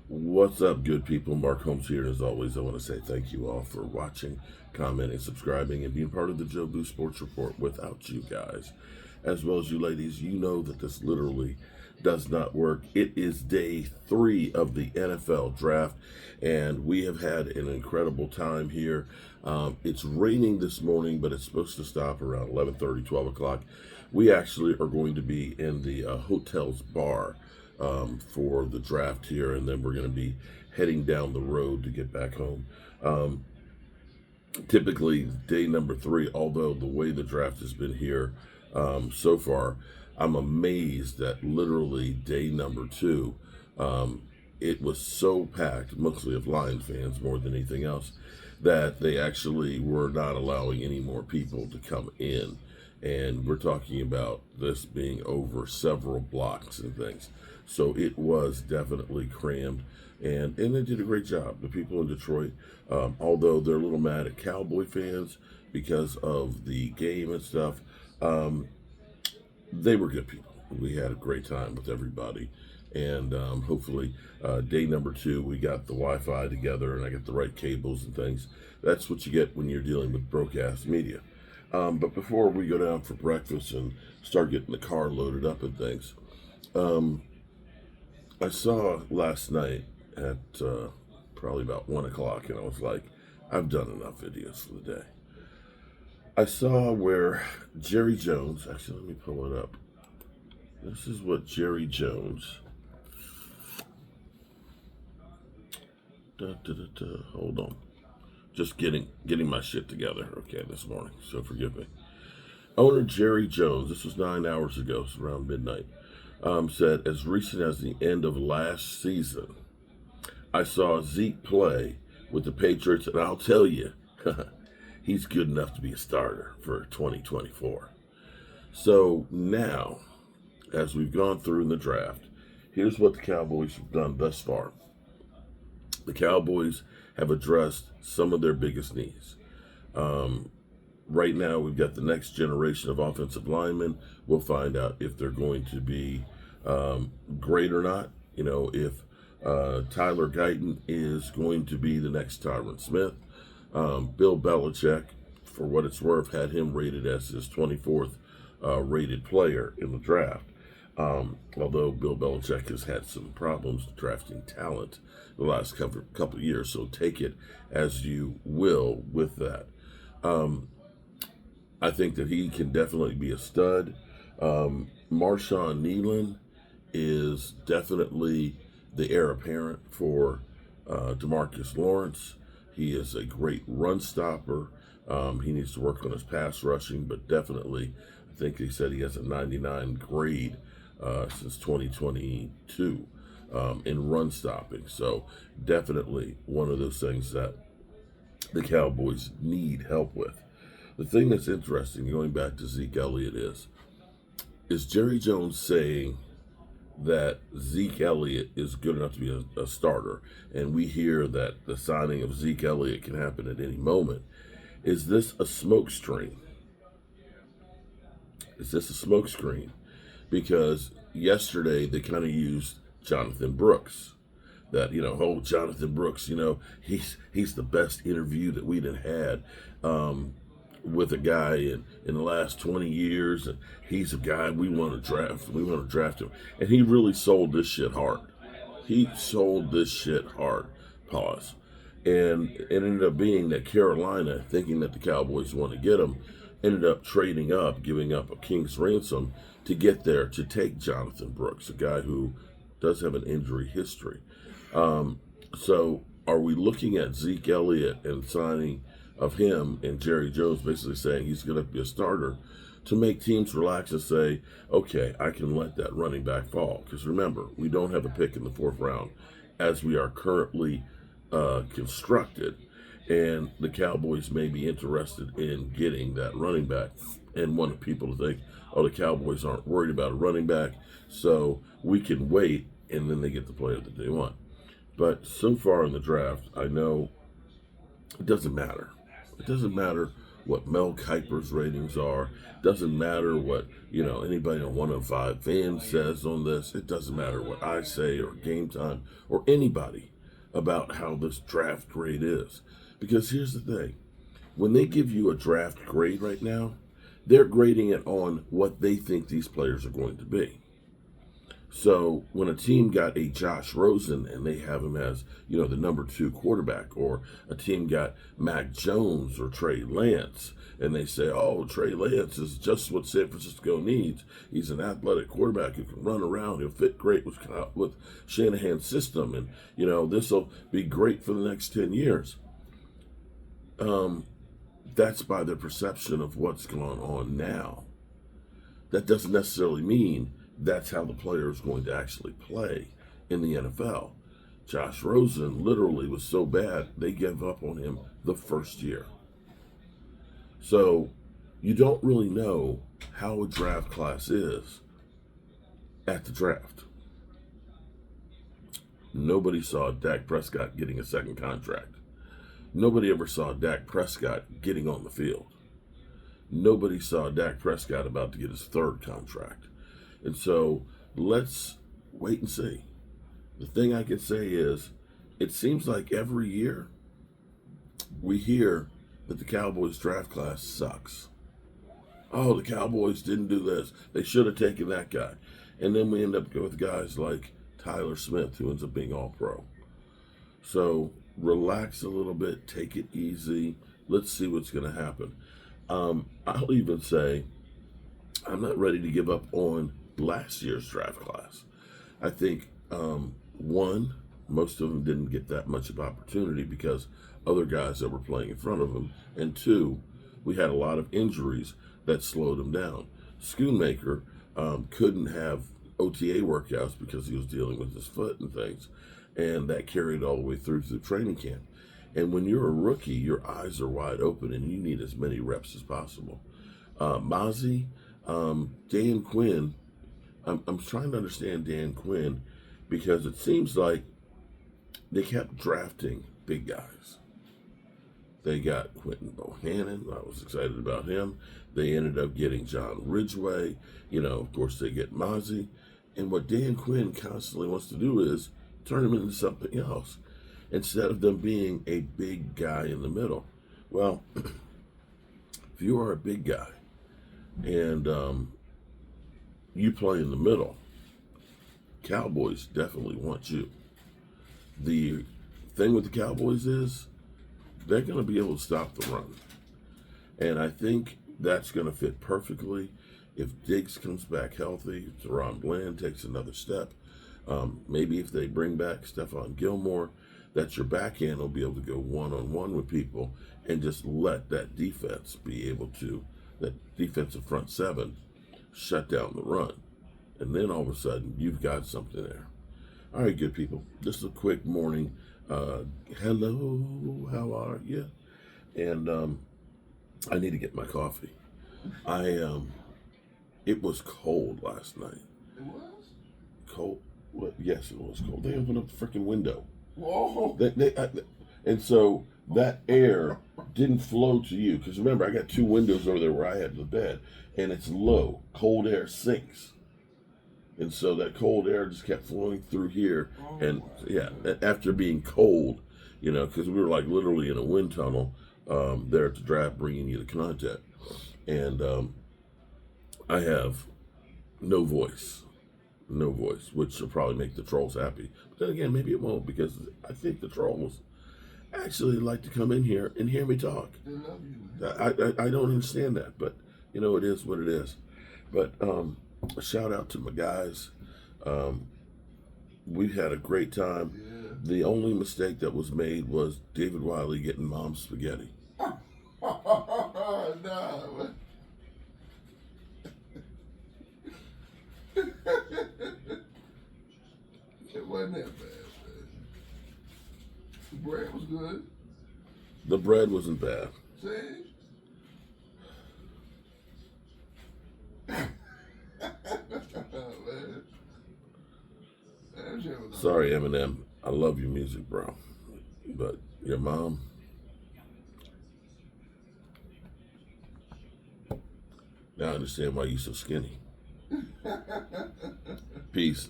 What's up, good people? Mark Holmes here, and as always, I want to say thank you all for watching, commenting, subscribing, and being part of the Joe Boo Sports Report. Without you guys, as well as you ladies, you know that this literally does not work. It is day 3 of the NFL draft, and we have had an incredible time here. It's raining this morning, but it's supposed to stop around 11:30, 12 o'clock. We actually are going to be in the hotel's bar for the draft here, and then we're going to be heading down the road to get back home. Typically, day number 3, although the way the draft has been here so far, I'm amazed that literally day number 2, it was so packed, mostly of Lions fans more than anything else, that they actually were not allowing any more people to come in. And we're talking about this being over several blocks and things. So it was definitely crammed, and they did a great job. The people in Detroit, although they're a little mad at Cowboy fans because of the game and stuff, they were good people. We had a great time with everybody, and hopefully, day number 2, we got the Wi-Fi together, and I got the right cables and things. That's what you get when you're dealing with broadcast media. But before we go down for breakfast and start getting the car loaded up and things, I saw last night at probably about 1 o'clock, and I was like, I've done enough videos for the day. I saw where Jerry Jones, actually, let me pull it up. This is what Jerry Jones, hold on. Just getting my shit together, okay, this morning, so forgive me. Owner Jerry Jones, this was 9 hours ago, so around midnight, said, as recent as the end of last season, I saw Zeke play with the Patriots, and I'll tell you, he's good enough to be a starter for 2024. So now, as we've gone through in the draft, here's what the Cowboys have done thus far. The Cowboys have addressed some of their biggest needs. Right now, we've got the next generation of offensive linemen. We'll find out if they're going to be great or not. You know, if Tyler Guyton is going to be the next Tyron Smith. Bill Belichick, for what it's worth, had him rated as his 24th rated player in the draft. Although Bill Belichick has had some problems drafting talent the last couple of years, so take it as you will with that. I think that he can definitely be a stud. Marshawn Nealon is definitely the heir apparent for DeMarcus Lawrence. He is a great run stopper. He needs to work on his pass rushing, but definitely, I think he said he has a 99 grade since 2022 in run stopping. So definitely one of those things that the Cowboys need help with. The thing that's interesting, going back to Zeke Elliott, is Jerry Jones saying that Zeke Elliott is good enough to be a starter, and we hear that the signing of Zeke Elliott can happen at any moment. Is this a smokescreen? Is this a smokescreen? Because yesterday they kind of used Jonathan Brooks. That, Jonathan Brooks, he's the best interview that we'd had with a guy in the last 20 years, and he's a guy we want to draft. We want to draft him. And he really sold this shit hard. He sold this shit hard. Pause. And it ended up being that Carolina, thinking that the Cowboys want to get him, ended up trading up, giving up a king's ransom to get there to take Jonathan Brooks, a guy who does have an injury history. So are we looking at Zeke Elliott and signing of him and Jerry Jones basically saying he's going to be a starter to make teams relax and say, okay, I can let that running back fall? Because remember, we don't have a pick in the 4th round as we are currently constructed, and the Cowboys may be interested in getting that running back and want people to think, oh, the Cowboys aren't worried about a running back, so we can wait, and then they get the player that they want. But so far in the draft, I know it doesn't matter. It doesn't matter what Mel Kiper's ratings are. Doesn't matter what, anybody on 105 Fan says on this. It doesn't matter what I say or Game Time or anybody about how this draft grade is. Because here's the thing. When they give you a draft grade right now, they're grading it on what they think these players are going to be. So when a team got a Josh Rosen and they have him as, the number 2 quarterback, or a team got Mac Jones or Trey Lance, and they say, oh, Trey Lance is just what San Francisco needs. He's an athletic quarterback who can run around. He'll fit great with Shanahan's system, and, this will be great for the next 10 years. That's by their perception of what's going on now. That doesn't necessarily mean that's how the player is going to actually play in the NFL. Josh Rosen literally was so bad, they gave up on him the first year. So you don't really know how a draft class is at the draft. Nobody saw Dak Prescott getting a second contract. Nobody ever saw Dak Prescott getting on the field. Nobody saw Dak Prescott about to get his third contract. And so let's wait and see. The thing I can say is, it seems like every year we hear that the Cowboys draft class sucks. Oh, the Cowboys didn't do this. They should have taken that guy. And then we end up with guys like Tyler Smith, who ends up being all-pro. So relax a little bit, take it easy. Let's see what's going to happen. I'll even say I'm not ready to give up on last year's draft class. I think, one, most of them didn't get that much of opportunity because other guys that were playing in front of them. And two, we had a lot of injuries that slowed him down. Schoonmaker couldn't have OTA workouts because he was dealing with his foot and things. And that carried all the way through to training camp. And when you're a rookie, your eyes are wide open and you need as many reps as possible. Mozzie, Dan Quinn, I'm trying to understand Dan Quinn because it seems like they kept drafting big guys. They got Quentin Bohannon. I was excited about him. They ended up getting John Ridgeway. Of course, they get Mozzie. And what Dan Quinn constantly wants to do is turn him into something else instead of them being a big guy in the middle. Well, if you are a big guy and you play in the middle, Cowboys definitely want you. The thing with the Cowboys is they're going to be able to stop the run. And I think that's going to fit perfectly if Diggs comes back healthy, if Teron Bland takes another step. Maybe if they bring back Stephon Gilmore, that your back end will be able to go one-on-one with people and just let that defense be able to, that defensive front seven, shut down the run. And then all of a sudden, you've got something there. All right, good people. Just a quick morning. Hello, how are you? And I need to get my coffee. It was cold last night. It was? Cold? Well, yes, it was cold. They opened up the freaking window. Whoa. And so that air didn't flow to you. Because remember, I got two windows over there where I had the bed. And it's low. Cold air sinks. And so that cold air just kept flowing through here. And yeah, after being cold, because we were like literally in a wind tunnel there at the draft bringing you the content. And I have no voice, which will probably make the trolls happy. But then again, maybe it won't, because I think the trolls actually like to come in here and hear me talk. They love you. I don't understand that, but it is what it is. But a shout out to my guys. We've had a great time. Yeah. The only mistake that was made was David Wiley getting mom's spaghetti. Nah, it wasn't that bad, man. The bread was good. The bread wasn't bad. See? Sorry, Eminem. I love your music, bro. But your mom, Now I understand why you're so skinny. Peace.